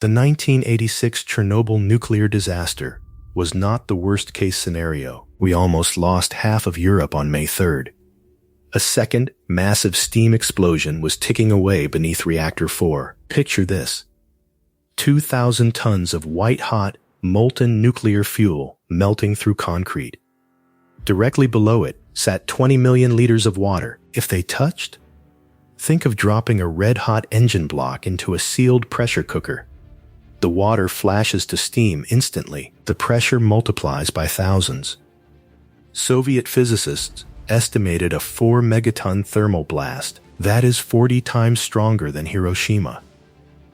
The 1986 Chernobyl nuclear disaster was not the worst-case scenario. We almost lost half of Europe on May 3rd. A second, massive steam explosion was ticking away beneath Reactor 4. Picture this. 2,000 tons of white-hot, molten nuclear fuel melting through concrete. Directly below it sat 20 million liters of water. If they touched, think of dropping a red-hot engine block into a sealed pressure cooker. The water flashes to steam instantly. The pressure multiplies by thousands. Soviet physicists estimated a 4-megaton thermal blast. That is 40 times stronger than Hiroshima.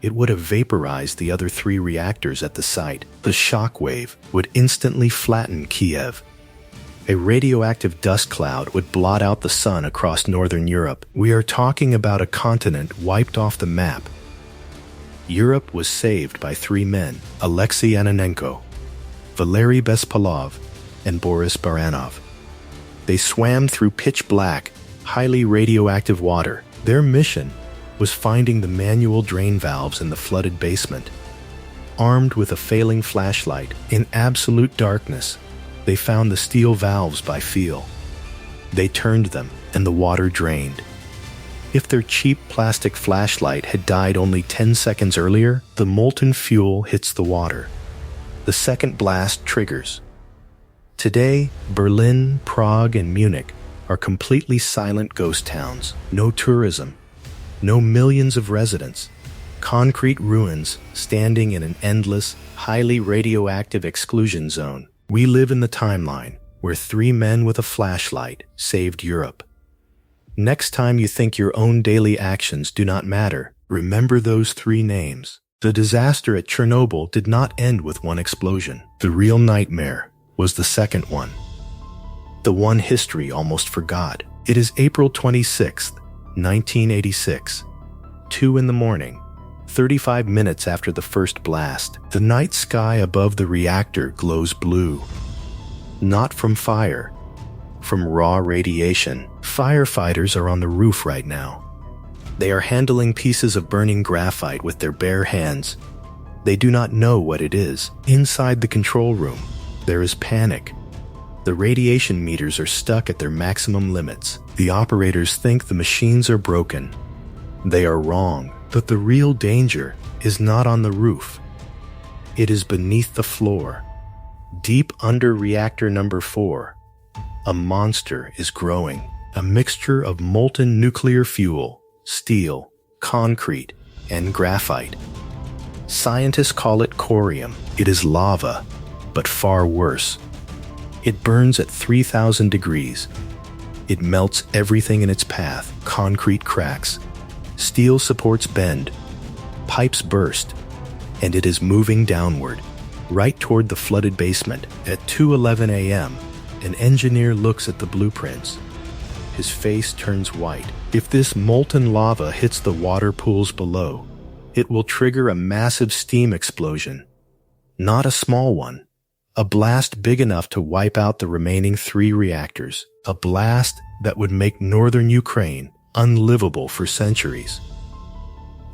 It would have vaporized the other 3 reactors at the site. The shock wave would instantly flatten Kiev. A radioactive dust cloud would blot out the sun across northern Europe. We are talking about a continent wiped off the map. Europe was saved by 3 men, Alexei Yanonenko, Valery Bespalov, and Boris Baranov. They swam through pitch-black, highly radioactive water. Their mission was finding the manual drain valves in the flooded basement. Armed with a failing flashlight, in absolute darkness, they found the steel valves by feel. They turned them, and the water drained. If their cheap plastic flashlight had died only 10 seconds earlier, the molten fuel hits the water. The second blast triggers. Today, Berlin, Prague, and Munich are completely silent ghost towns. No tourism, no millions of residents. Concrete ruins standing in an endless, highly radioactive exclusion zone. We live in the timeline where 3 men with a flashlight saved Europe. Next time you think your own daily actions do not matter, remember those 3 names. The disaster at Chernobyl did not end with one explosion. The real nightmare was the second one. The one history almost forgot. It is April 26th, 1986. 2 in the morning, 35 minutes after the first blast. The night sky above the reactor glows blue. Not from fire, from raw radiation. Firefighters are on the roof right now. They are handling pieces of burning graphite with their bare hands. They do not know what it is. Inside the control room, there is panic. The radiation meters are stuck at their maximum limits. The operators think the machines are broken. They are wrong, but the real danger is not on the roof. It is beneath the floor. Deep under reactor number 4, a monster is growing. A mixture of molten nuclear fuel, steel, concrete, and graphite. Scientists call it corium. It is lava, but far worse. It burns at 3,000 degrees. It melts everything in its path. Concrete cracks. Steel supports bend. Pipes burst. And it is moving downward, right toward the flooded basement. At 2:11 a.m., an engineer looks at the blueprints. His face turns white. If this molten lava hits the water pools below, it will trigger a massive steam explosion. Not a small one. A blast big enough to wipe out the remaining 3 reactors. A blast that would make northern Ukraine unlivable for centuries.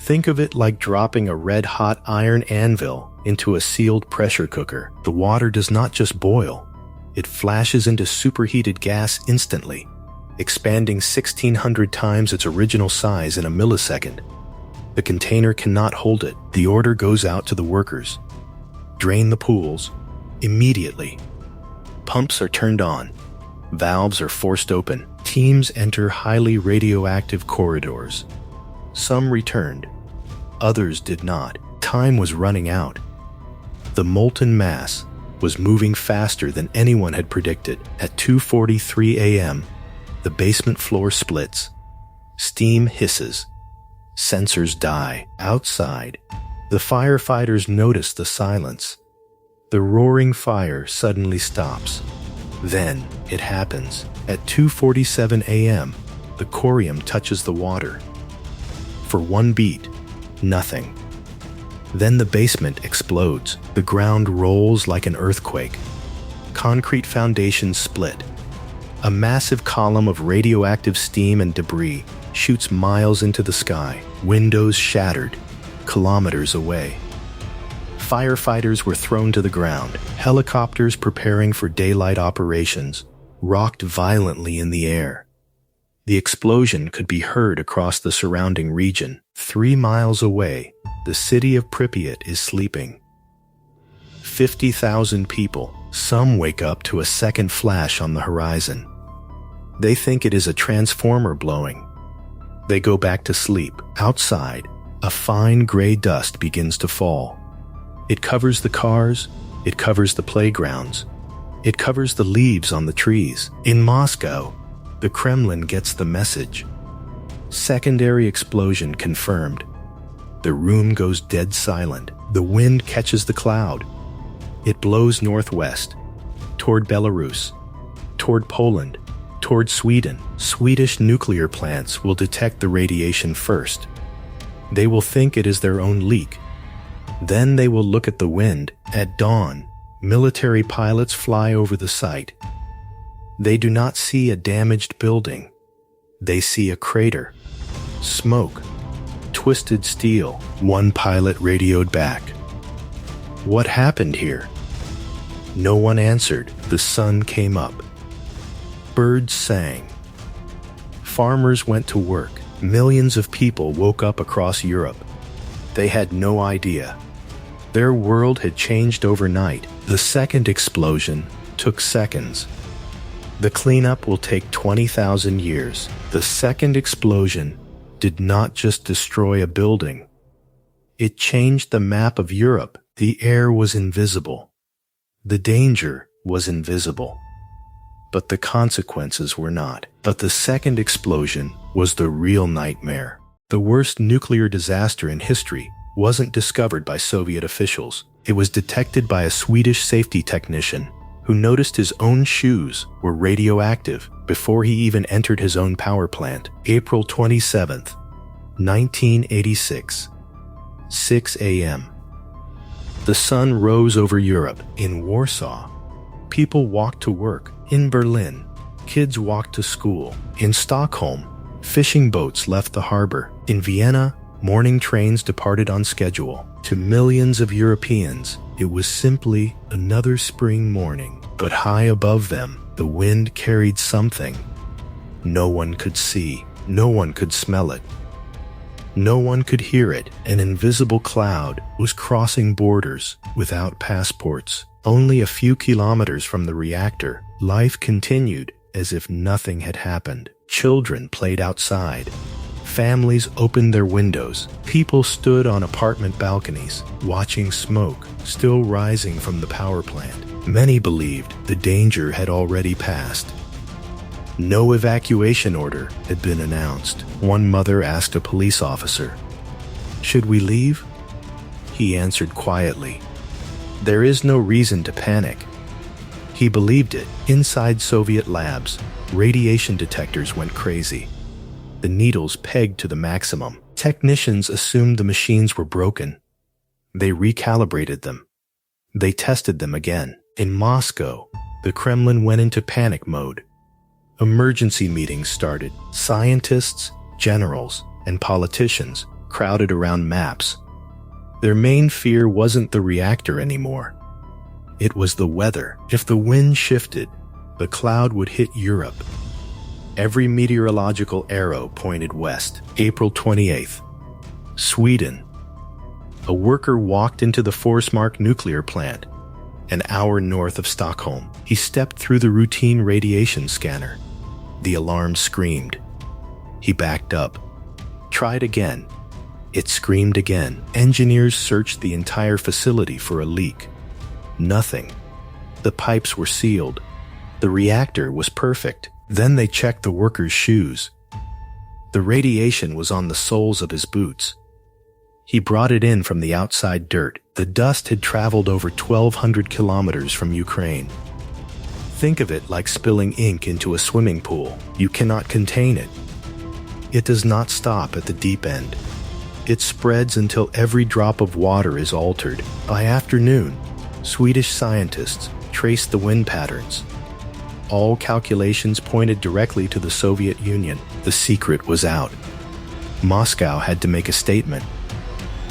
Think of it like dropping a red-hot iron anvil into a sealed pressure cooker. The water does not just boil. It flashes into superheated gas instantly, expanding 1,600 times its original size in a millisecond. The container cannot hold it. The order goes out to the workers. Drain the pools immediately. Pumps are turned on. Valves are forced open. Teams enter highly radioactive corridors. Some returned. Others did not. Time was running out. The molten mass was moving faster than anyone had predicted. At 2:43 a.m., the basement floor splits. Steam hisses. Sensors die. Outside, the firefighters notice the silence. The roaring fire suddenly stops. Then it happens. At 2:47 a.m., the corium touches the water. For one beat, nothing. Then the basement explodes. The ground rolls like an earthquake. Concrete foundations split. A massive column of radioactive steam and debris shoots miles into the sky. Windows shattered, kilometers away. Firefighters were thrown to the ground. Helicopters preparing for daylight operations rocked violently in the air. The explosion could be heard across the surrounding region. 3 miles away, the city of Pripyat is sleeping. 50,000 people. Some wake up to a second flash on the horizon. They think it is a transformer blowing. They go back to sleep. Outside, a fine gray dust begins to fall. It covers the cars, it covers the playgrounds, it covers the leaves on the trees. In Moscow, the Kremlin gets the message. Secondary explosion confirmed. The room goes dead silent. The wind catches the cloud. It blows northwest, toward Belarus, toward Poland, toward Sweden. Swedish nuclear plants will detect the radiation first. They will think it is their own leak. Then they will look at the wind. At dawn, military pilots fly over the site. They do not see a damaged building. They see a crater, smoke, twisted steel. One pilot radioed back. What happened here? No one answered. The sun came up. Birds sang. Farmers went to work. Millions of people woke up across Europe. They had no idea. Their world had changed overnight. The second explosion took seconds. The cleanup will take 20,000 years. The second explosion did not just destroy a building. It changed the map of Europe. The air was invisible. The danger was invisible. But the consequences were not. But the second explosion was the real nightmare. The worst nuclear disaster in history wasn't discovered by Soviet officials. It was detected by a Swedish safety technician who noticed his own shoes were radioactive before he even entered his own power plant. April 27th, 1986, 6 a.m. The sun rose over Europe. In Warsaw, people walked to work. In Berlin, kids walked to school. In Stockholm, fishing boats left the harbor. In Vienna, morning trains departed on schedule. To millions of Europeans, it was simply another spring morning. But high above them, the wind carried something. No one could see. No one could smell it. No one could hear it. An invisible cloud was crossing borders without passports. Only a few kilometers from the reactor, life continued as if nothing had happened. Children played outside. Families opened their windows. People stood on apartment balconies, watching smoke still rising from the power plant. Many believed the danger had already passed. No evacuation order had been announced. One mother asked a police officer, "Should we leave?" He answered quietly, "There is no reason to panic." He believed it. Inside Soviet labs, radiation detectors went crazy. The needles pegged to the maximum. Technicians assumed the machines were broken. They recalibrated them. They tested them again. In Moscow, the Kremlin went into panic mode. Emergency meetings started. Scientists, generals, and politicians crowded around maps. Their main fear wasn't the reactor anymore. It was the weather. If the wind shifted, the cloud would hit Europe. Every meteorological arrow pointed west. April 28th, Sweden. A worker walked into the Forsmark nuclear plant, an hour north of Stockholm. He stepped through the routine radiation scanner. The alarm screamed. He backed up. Tried again. It screamed again. Engineers searched the entire facility for a leak. Nothing. The pipes were sealed. The reactor was perfect. Then they checked the worker's shoes. The radiation was on the soles of his boots. He brought it in from the outside dirt. The dust had traveled over 1,200 kilometers from Ukraine. Think of it like spilling ink into a swimming pool. You cannot contain it. It does not stop at the deep end. It spreads until every drop of water is altered. By afternoon, Swedish scientists traced the wind patterns. All calculations pointed directly to the Soviet Union. The secret was out. Moscow had to make a statement.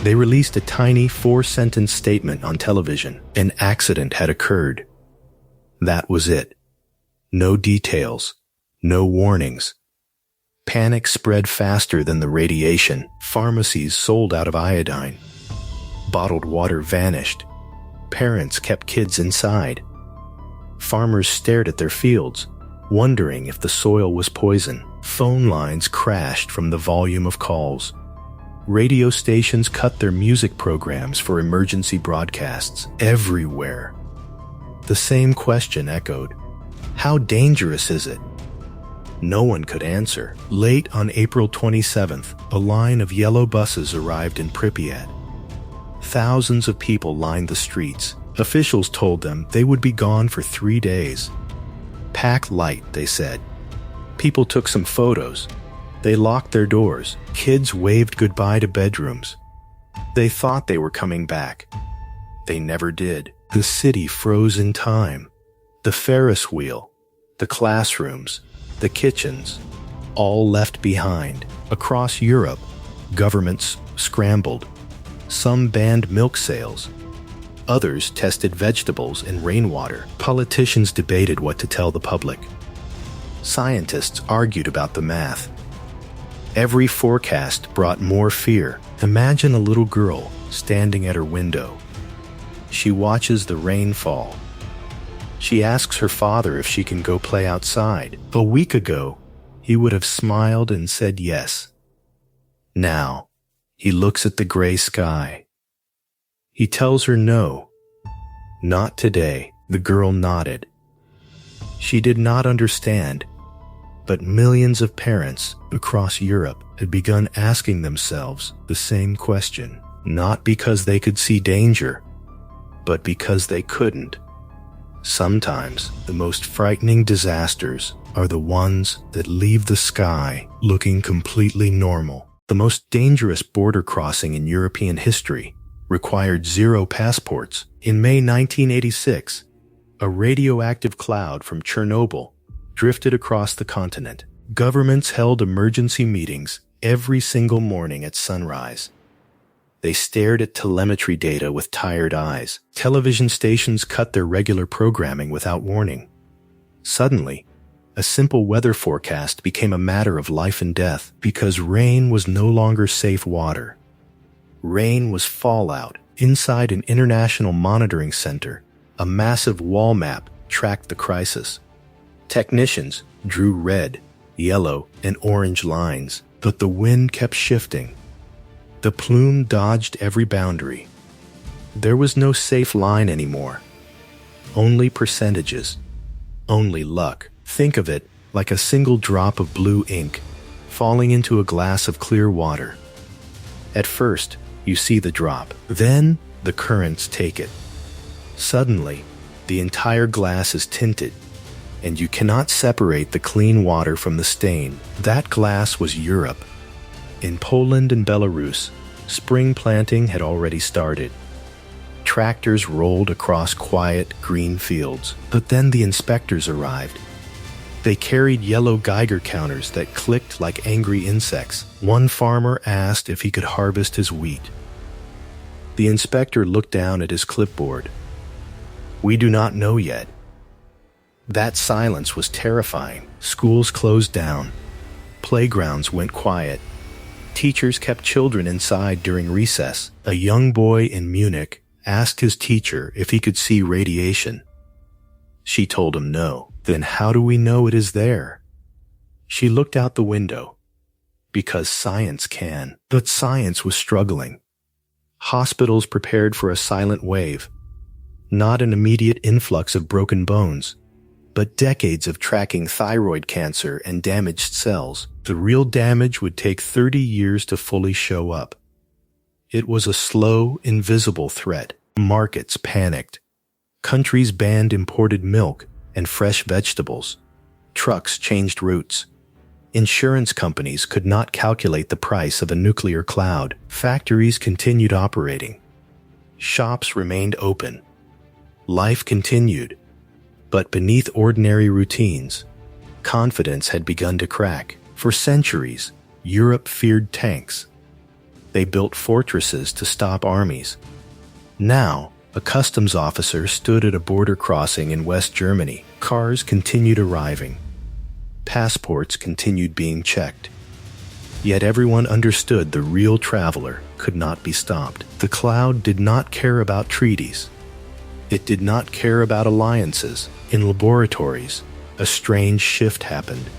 They released a tiny 4-sentence statement on television. An accident had occurred. That was it. No details. No warnings. Panic spread faster than the radiation. Pharmacies sold out of iodine. Bottled water vanished. Parents kept kids inside. Farmers stared at their fields, wondering if the soil was poison. Phone lines crashed from the volume of calls. Radio stations cut their music programs for emergency broadcasts. Everywhere, the same question echoed. How dangerous is it? No one could answer. Late on April 27th, a line of yellow buses arrived in Pripyat. Thousands of people lined the streets. Officials told them they would be gone for 3 days. Pack light, they said. People took some photos. They locked their doors. Kids waved goodbye to bedrooms. They thought they were coming back. They never did. The city froze in time. The Ferris wheel, the classrooms, the kitchens, all left behind. Across Europe, governments scrambled. Some banned milk sales. Others tested vegetables in rainwater. Politicians debated what to tell the public. Scientists argued about the math. Every forecast brought more fear. Imagine a little girl standing at her window. She watches the rain fall. She asks her father if she can go play outside. A week ago, he would have smiled and said yes. Now, he looks at the gray sky. He tells her no. Not today, the girl nodded. She did not understand, but millions of parents across Europe had begun asking themselves the same question, not because they could see danger, but because they couldn't. Sometimes the most frightening disasters are the ones that leave the sky looking completely normal. The most dangerous border crossing in European history required 0 passports. In May 1986, a radioactive cloud from Chernobyl drifted across the continent. Governments held emergency meetings every single morning at sunrise. They stared at telemetry data with tired eyes. Television stations cut their regular programming without warning. Suddenly, a simple weather forecast became a matter of life and death because rain was no longer safe water. Rain was fallout. Inside an international monitoring center, a massive wall map tracked the crisis. Technicians drew red, yellow, and orange lines, but the wind kept shifting. The plume dodged every boundary. There was no safe line anymore. Only percentages. Only luck. Think of it like a single drop of blue ink falling into a glass of clear water. At first, you see the drop. Then, the currents take it. Suddenly, the entire glass is tinted, and you cannot separate the clean water from the stain. That glass was Europe. In Poland and Belarus, spring planting had already started. Tractors rolled across quiet, green fields, but then the inspectors arrived. They carried yellow Geiger counters that clicked like angry insects. One farmer asked if he could harvest his wheat. The inspector looked down at his clipboard. "We do not know yet." That silence was terrifying. Schools closed down. Playgrounds went quiet. Teachers kept children inside during recess. A young boy in Munich asked his teacher if he could see radiation. She told him no. Then how do we know it is there? She looked out the window. Because science can. But science was struggling. Hospitals prepared for a silent wave. Not an immediate influx of broken bones, but decades of tracking thyroid cancer and damaged cells. The real damage would take 30 years to fully show up. It was a slow, invisible threat. Markets panicked. Countries banned imported milk and fresh vegetables. Trucks changed routes. Insurance companies could not calculate the price of a nuclear cloud. Factories continued operating. Shops remained open. Life continued. But beneath ordinary routines, confidence had begun to crack. For centuries, Europe feared tanks. They built fortresses to stop armies. Now, a customs officer stood at a border crossing in West Germany. Cars continued arriving. Passports continued being checked. Yet everyone understood the real traveler could not be stopped. The cloud did not care about treaties. It did not care about alliances. In laboratories, a strange shift happened.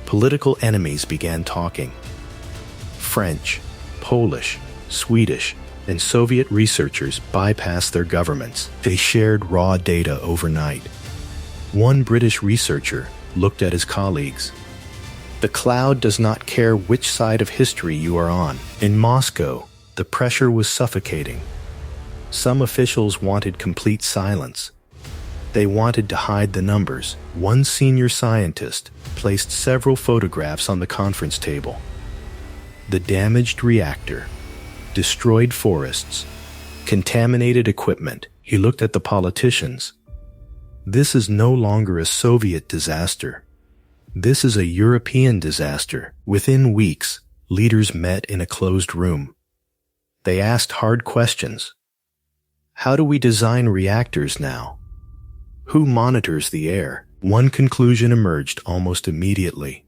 Political enemies began talking. French, Polish, Swedish, and Soviet researchers bypassed their governments. They shared raw data overnight. One British researcher looked at his colleagues. The cloud does not care which side of history you are on. In Moscow, the pressure was suffocating. Some officials wanted complete silence. They wanted to hide the numbers. One senior scientist placed several photographs on the conference table. The damaged reactor, destroyed forests, contaminated equipment. He looked at the politicians. This is no longer a Soviet disaster. This is a European disaster. Within weeks, leaders met in a closed room. They asked hard questions. How do we design reactors now? Who monitors the air? One conclusion emerged almost immediately.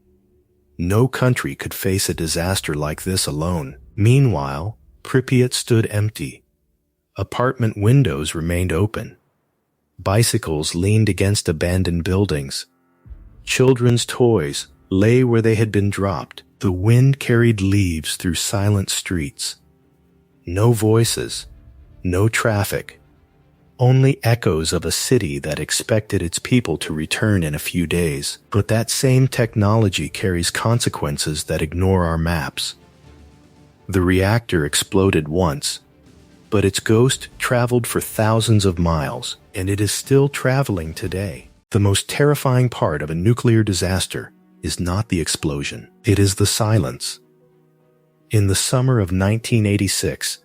No country could face a disaster like this alone. Meanwhile, Pripyat stood empty. Apartment windows remained open. Bicycles leaned against abandoned buildings. Children's toys lay where they had been dropped. The wind carried leaves through silent streets. No voices, no traffic. Only echoes of a city that expected its people to return in a few days. But that same technology carries consequences that ignore our maps. The reactor exploded once, but its ghost traveled for thousands of miles, and it is still traveling today. The most terrifying part of a nuclear disaster is not the explosion, it is the silence. In the summer of 1986,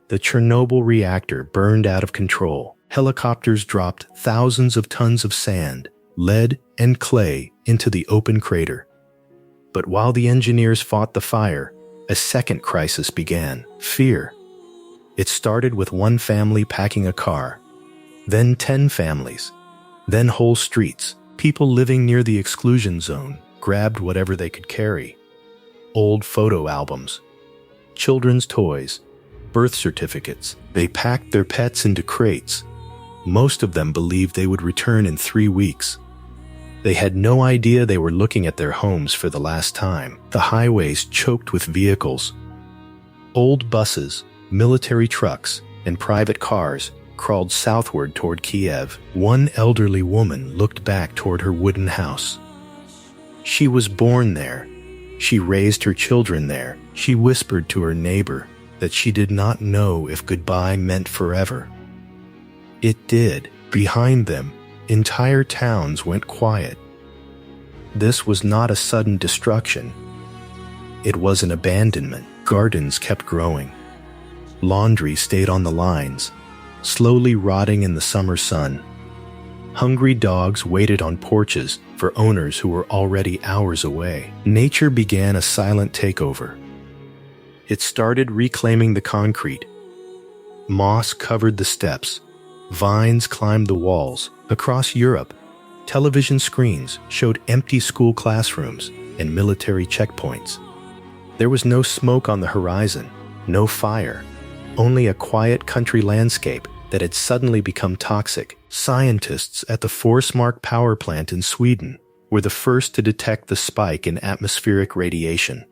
the Chernobyl reactor burned out of control. Helicopters dropped thousands of tons of sand, lead, and clay into the open crater. But while the engineers fought the fire, a second crisis began: fear. It started with one family packing a car, then 10 families, then whole streets. People living near the exclusion zone grabbed whatever they could carry: old photo albums, children's toys, birth certificates. They packed their pets into crates. Most of them believed they would return in 3 weeks. They had no idea they were looking at their homes for the last time. The highways choked with vehicles. Old buses, military trucks, and private cars crawled southward toward Kiev. One elderly woman looked back toward her wooden house. She was born there. She raised her children there. She whispered to her neighbor that she did not know if goodbye meant forever. It did. Behind them, entire towns went quiet. This was not a sudden destruction. It was an abandonment. Gardens kept growing. Laundry stayed on the lines, slowly rotting in the summer sun. Hungry dogs waited on porches for owners who were already hours away. Nature began a silent takeover. It started reclaiming the concrete. Moss covered the steps. Vines climbed the walls. Across Europe, television screens showed empty school classrooms and military checkpoints. There was no smoke on the horizon, no fire, only a quiet country landscape that had suddenly become toxic. Scientists at the Forsmark power plant in Sweden were the first to detect the spike in atmospheric radiation.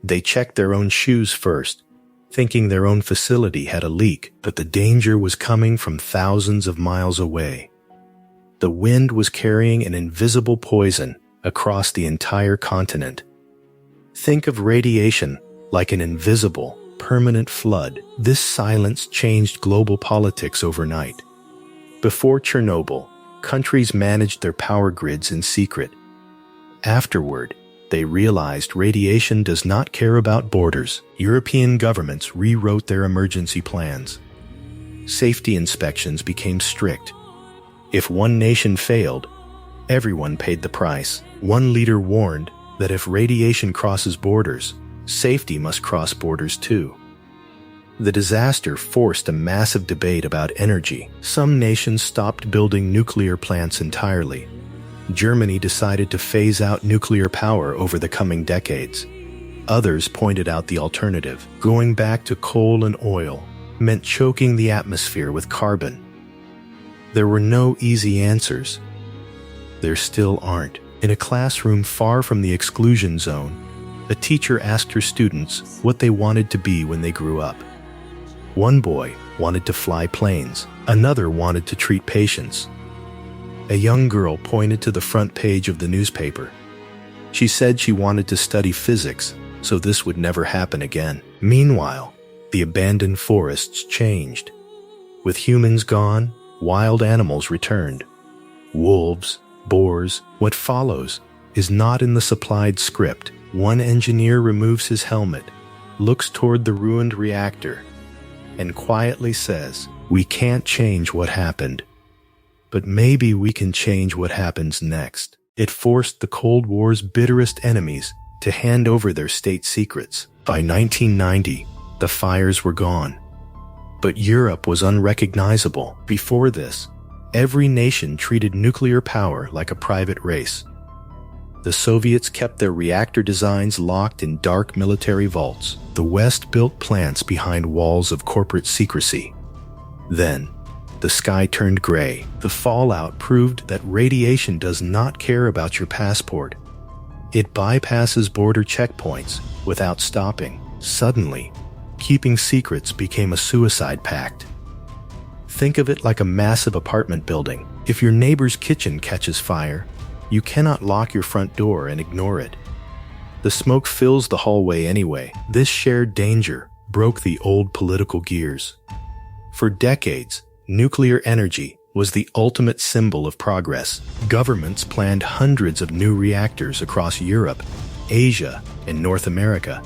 They checked their own shoes first, thinking their own facility had a leak, but the danger was coming from thousands of miles away. The wind was carrying an invisible poison across the entire continent. Think of radiation like an invisible, permanent flood. This silence changed global politics overnight. Before Chernobyl, countries managed their power grids in secret. Afterward, they realized radiation does not care about borders. European governments rewrote their emergency plans. Safety inspections became strict. If one nation failed, everyone paid the price. One leader warned that if radiation crosses borders, safety must cross borders too. The disaster forced a massive debate about energy. Some nations stopped building nuclear plants entirely. Germany decided to phase out nuclear power over the coming decades. Others pointed out the alternative. Going back to coal and oil meant choking the atmosphere with carbon. There were no easy answers. There still aren't. In a classroom far from the exclusion zone, a teacher asked her students what they wanted to be when they grew up. One boy wanted to fly planes. Another wanted to treat patients. A young girl pointed to the front page of the newspaper. She said she wanted to study physics, so this would never happen again. Meanwhile, the abandoned forests changed. With humans gone, wild animals returned. Wolves, boars. What follows is not in the supplied script. One engineer removes his helmet, looks toward the ruined reactor, and quietly says, "We can't change what happened, but maybe we can change what happens next." It forced the Cold War's bitterest enemies to hand over their state secrets. By 1990, the fires were gone. But Europe was unrecognizable. Before this, every nation treated nuclear power like a private race. The Soviets kept their reactor designs locked in dark military vaults. The West built plants behind walls of corporate secrecy. Then, the sky turned gray. The fallout proved that radiation does not care about your passport. It bypasses border checkpoints without stopping. Suddenly, keeping secrets became a suicide pact. Think of it like a massive apartment building. If your neighbor's kitchen catches fire, you cannot lock your front door and ignore it. The smoke fills the hallway anyway. This shared danger broke the old political gears. For decades, nuclear energy was the ultimate symbol of progress. Governments planned hundreds of new reactors across Europe, Asia, and North America.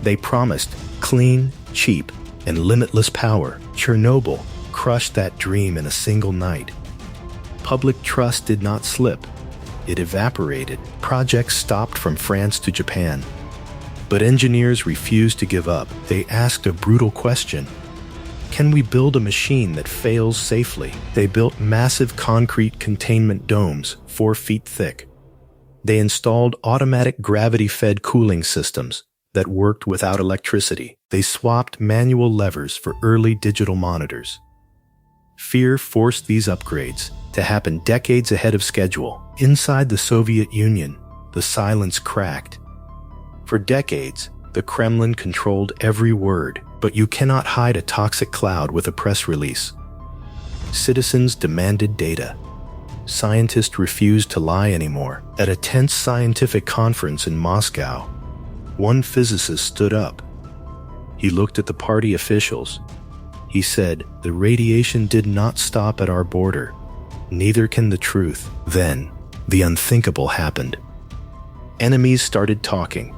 They promised clean, cheap, and limitless power. Chernobyl crushed that dream in a single night. Public trust did not slip. It evaporated. Projects stopped from France to Japan. But engineers refused to give up. They asked a brutal question. Can we build a machine that fails safely? They built massive concrete containment domes 4 feet thick. They installed automatic gravity-fed cooling systems that worked without electricity. They swapped manual levers for early digital monitors. Fear forced these upgrades to happen decades ahead of schedule. Inside the Soviet Union, the silence cracked. For decades, the Kremlin controlled every word, but you cannot hide a toxic cloud with a press release. Citizens demanded data. Scientists refused to lie anymore. At a tense scientific conference in Moscow, one physicist stood up. He looked at the party officials. He said, "The radiation did not stop at our border. Neither can the truth." Then, the unthinkable happened. Enemies started talking.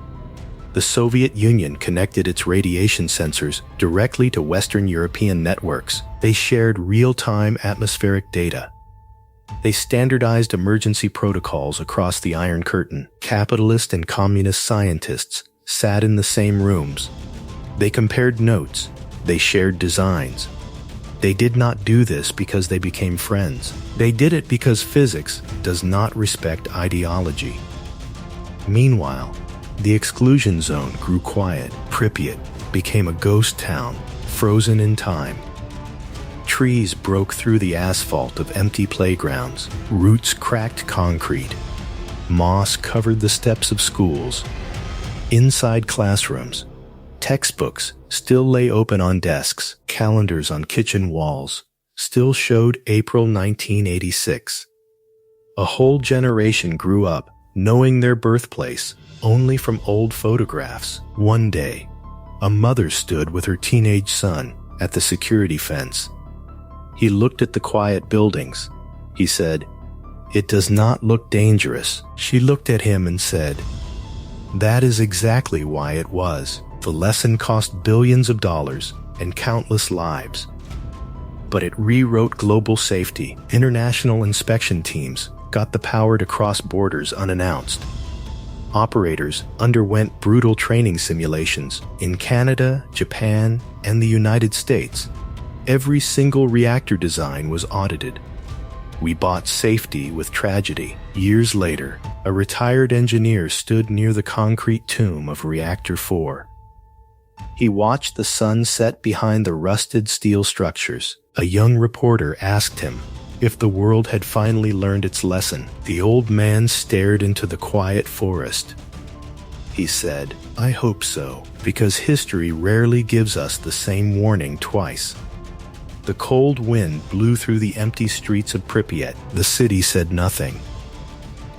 The Soviet Union connected its radiation sensors directly to Western European networks. They shared real-time atmospheric data. They standardized emergency protocols across the Iron Curtain. Capitalist and communist scientists sat in the same rooms. They compared notes. They shared designs. They did not do this because they became friends. They did it because physics does not respect ideology. Meanwhile, the exclusion zone grew quiet. Pripyat became a ghost town, frozen in time. Trees broke through the asphalt of empty playgrounds. Roots cracked concrete. Moss covered the steps of schools. Inside classrooms, textbooks still lay open on desks. Calendars on kitchen walls still showed April 1986. A whole generation grew up knowing their birthplace only from old photographs. One day, a mother stood with her teenage son at the security fence. He looked at the quiet buildings. He said, "It does not look dangerous." She looked at him and said, "That is exactly why it was." The lesson cost billions of dollars and countless lives. But it rewrote global safety. International inspection teams got the power to cross borders unannounced. Operators underwent brutal training simulations in Canada, Japan, and the United States. Every single reactor design was audited. We bought safety with tragedy. Years later, a retired engineer stood near the concrete tomb of Reactor 4. He watched the sun set behind the rusted steel structures. A young reporter asked him if the world had finally learned its lesson. The old man stared into the quiet forest. He said, "I hope so, because history rarely gives us the same warning twice." The cold wind blew through the empty streets of Pripyat. The city said nothing.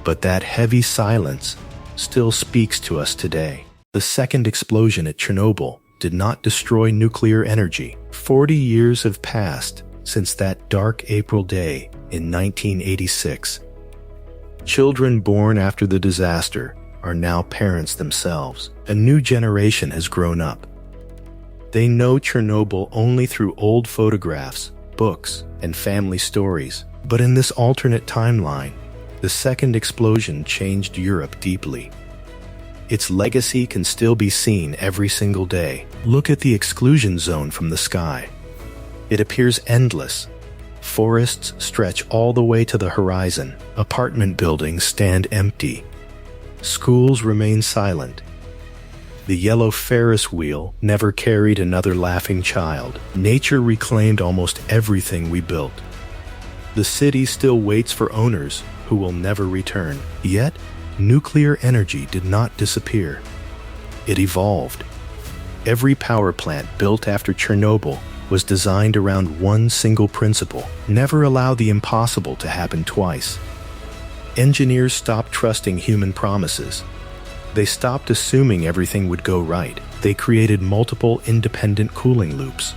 But that heavy silence still speaks to us today. The second explosion at Chernobyl did not destroy nuclear energy. 40 years have passed since that dark April day in 1986. Children born after the disaster are now parents themselves. A new generation has grown up. They know Chernobyl only through old photographs, books, and family stories. But in this alternate timeline, the second explosion changed Europe deeply. Its legacy can still be seen every single day. Look at the exclusion zone from the sky. It appears endless. Forests stretch all the way to the horizon. Apartment buildings stand empty. Schools remain silent. The yellow Ferris wheel never carried another laughing child. Nature reclaimed almost everything we built. The city still waits for owners who will never return. Yet, nuclear energy did not disappear. It evolved. Every power plant built after Chernobyl was designed around one single principle: never allow the impossible to happen twice. Engineers stopped trusting human promises. They stopped assuming everything would go right. They created multiple independent cooling loops.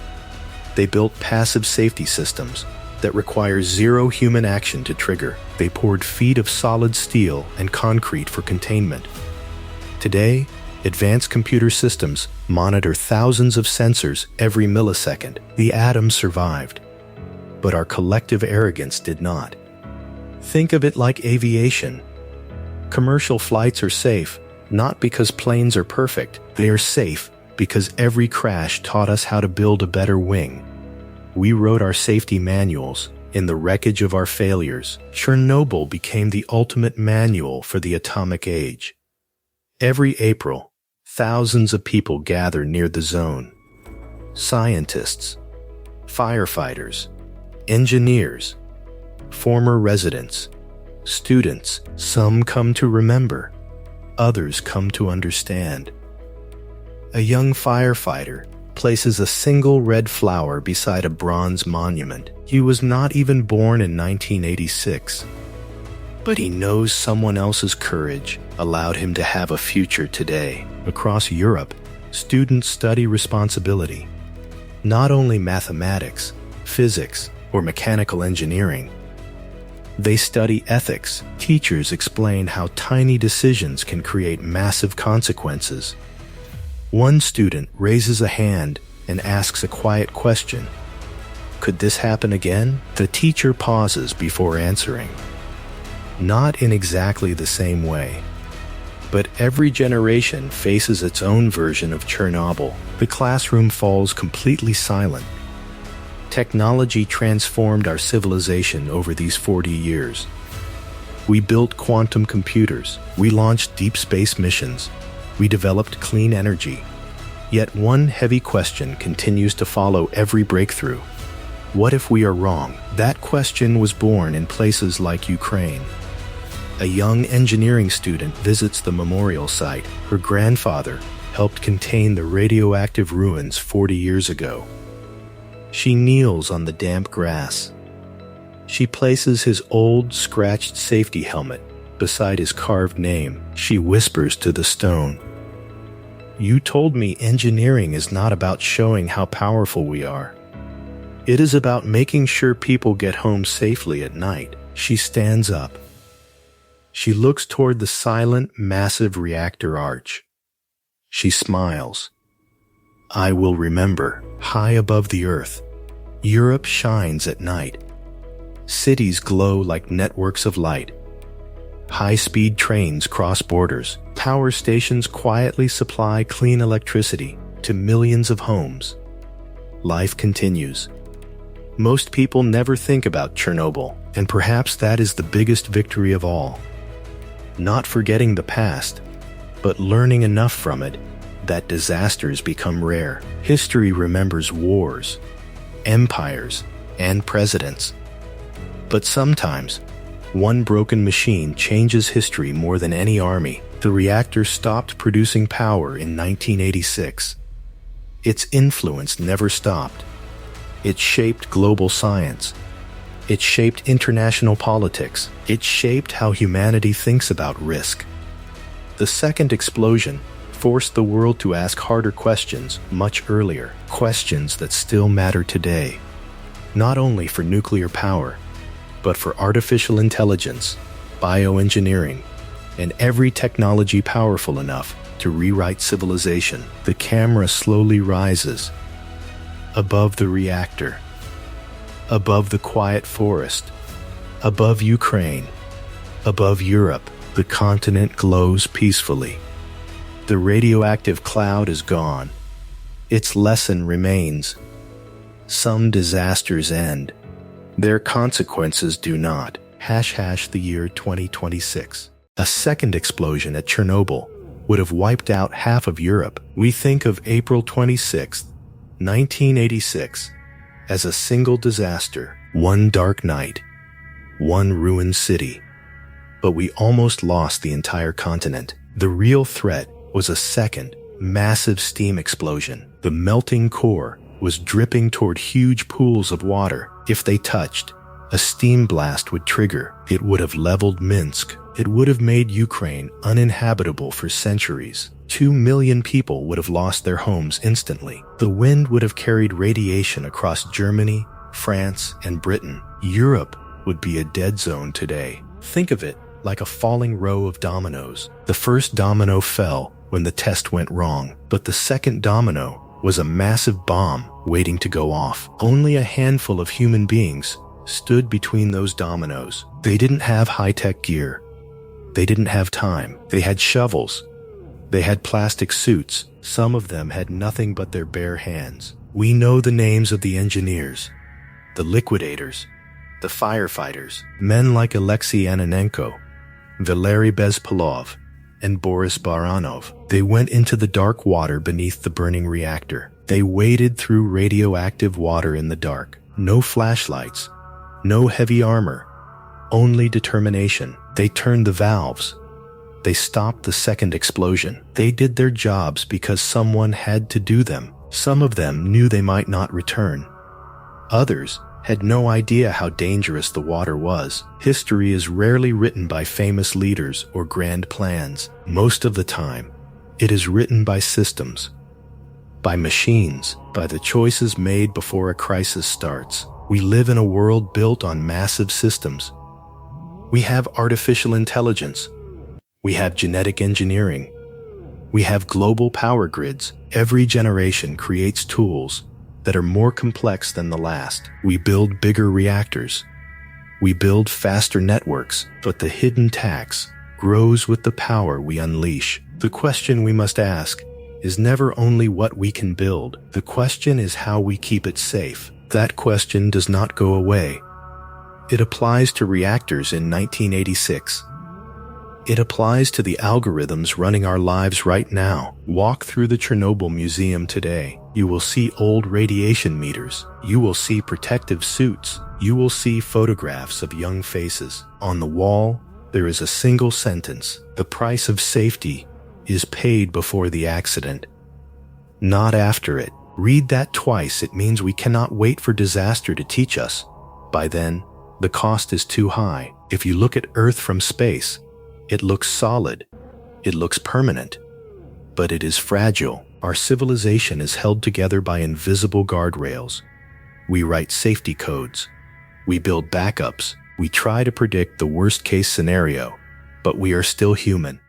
They built passive safety systems that require zero human action to trigger. They poured feet of solid steel and concrete for containment. Today, advanced computer systems monitor thousands of sensors every millisecond. The atom survived, but our collective arrogance did not. Think of it like aviation. Commercial flights are safe, not because planes are perfect. They are safe because every crash taught us how to build a better wing. We wrote our safety manuals in the wreckage of our failures. Chernobyl became the ultimate manual for the atomic age. Every April, thousands of people gather near the zone. Scientists, firefighters, engineers, former residents, students. Some come to remember, others come to understand. A young firefighter places a single red flower beside a bronze monument. He was not even born in 1986. But he knows someone else's courage allowed him to have a future today. Across Europe, students study responsibility. Not only mathematics, physics, or mechanical engineering. They study ethics. Teachers explain how tiny decisions can create massive consequences. One student raises a hand and asks a quiet question. Could this happen again? The teacher pauses before answering. Not in exactly the same way. But every generation faces its own version of Chernobyl. The classroom falls completely silent. Technology transformed our civilization over these 40 years. We built quantum computers. We launched deep space missions. We developed clean energy. Yet one heavy question continues to follow every breakthrough. What if we are wrong? That question was born in places like Ukraine. A young engineering student visits the memorial site. Her grandfather helped contain the radioactive ruins 40 years ago. She kneels on the damp grass. She places his old, scratched safety helmet beside his carved name. She whispers to the stone, "You told me engineering is not about showing how powerful we are. It is about making sure people get home safely at night." She stands up. She looks toward the silent, massive reactor arch. She smiles. I will remember. High above the earth, Europe shines at night. Cities glow like networks of light. High-speed trains cross borders. Power stations quietly supply clean electricity to millions of homes. Life continues. Most people never think about Chernobyl, and perhaps that is the biggest victory of all. Not forgetting the past, but learning enough from it that disasters become rare. History remembers wars, empires, and presidents. But sometimes, one broken machine changes history more than any army. The reactor stopped producing power in 1986. Its influence never stopped. It shaped global science. It shaped international politics. It shaped how humanity thinks about risk. The second explosion forced the world to ask harder questions much earlier, questions that still matter today, not only for nuclear power, but for artificial intelligence, bioengineering, and every technology powerful enough to rewrite civilization. The camera slowly rises above the reactor, above the quiet forest, above Ukraine, above Europe. The continent glows peacefully. The radioactive cloud is gone. Its lesson remains. Some disasters end. Their consequences do not. The year 2026. A second explosion at Chernobyl would have wiped out half of Europe. We think of April 26, 1986, as a single disaster, one dark night, one ruined city. But we almost lost the entire continent. The real threat was a second, massive steam explosion. The melting core was dripping toward huge pools of water. If they touched, a steam blast would trigger. It would have leveled Minsk. It would have made Ukraine uninhabitable for centuries. 2 million people would have lost their homes instantly. The wind would have carried radiation across Germany, France, and Britain. Europe would be a dead zone today. Think of it like a falling row of dominoes. The first domino fell when the test went wrong, but the second domino was a massive bomb waiting to go off. Only a handful of human beings stood between those dominoes. They didn't have high-tech gear. They didn't have time. They had shovels. They had plastic suits. Some of them had nothing but their bare hands. We know the names of the engineers, the liquidators, the firefighters, men like Alexei Yanonenko, Valery Bezpalov, and Boris Baranov. They went into the dark water beneath the burning reactor. They waded through radioactive water in the dark. No flashlights, no heavy armor, only determination. They turned the valves. They stopped the second explosion. They did their jobs because someone had to do them. Some of them knew they might not return. Others had no idea how dangerous the water was. History is rarely written by famous leaders or grand plans. Most of the time, it is written by systems, by machines, by the choices made before a crisis starts. We live in a world built on massive systems. We have artificial intelligence. We have genetic engineering. We have global power grids. Every generation creates tools that are more complex than the last. We build bigger reactors. We build faster networks, but the hidden tax grows with the power we unleash. The question we must ask is never only what we can build. The question is how we keep it safe. That question does not go away. It applies to reactors in 1986. It applies to the algorithms running our lives right now. Walk through the Chernobyl Museum today. You will see old radiation meters. You will see protective suits. You will see photographs of young faces. On the wall, there is a single sentence. The price of safety is paid before the accident, not after it. Read that twice. It means we cannot wait for disaster to teach us. By then, the cost is too high. If you look at Earth from space, it looks solid. It looks permanent. But it is fragile. Our civilization is held together by invisible guardrails. We write safety codes. We build backups. We try to predict the worst-case scenario, but we are still human.